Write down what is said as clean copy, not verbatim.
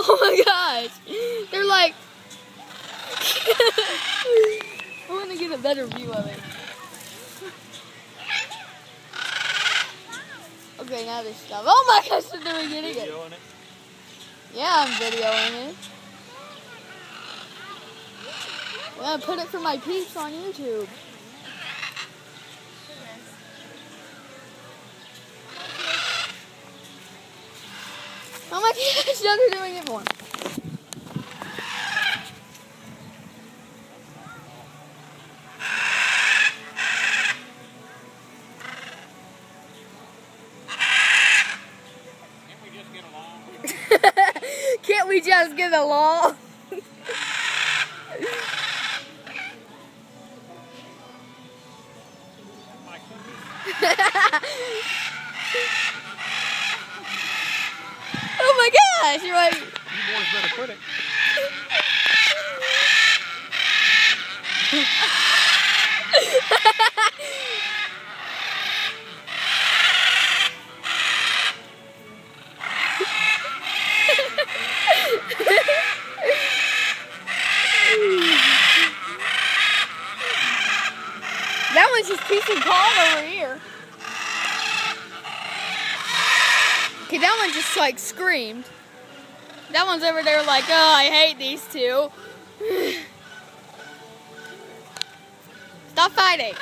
Oh my gosh. They're like... I want to get a better view of it. Okay, now they stop. Oh my gosh, they're getting it. Videoing it? Yeah, I'm videoing it. I'm gonna put it for my peeps on YouTube. Oh my gosh, now they're doing it more. Can't we just get along? Oh my gosh, you're right. You boys better quit it. That one's just peace and calm over here. Okay, that one just like screamed. That one's over there like, oh, I hate these two. Stop fighting.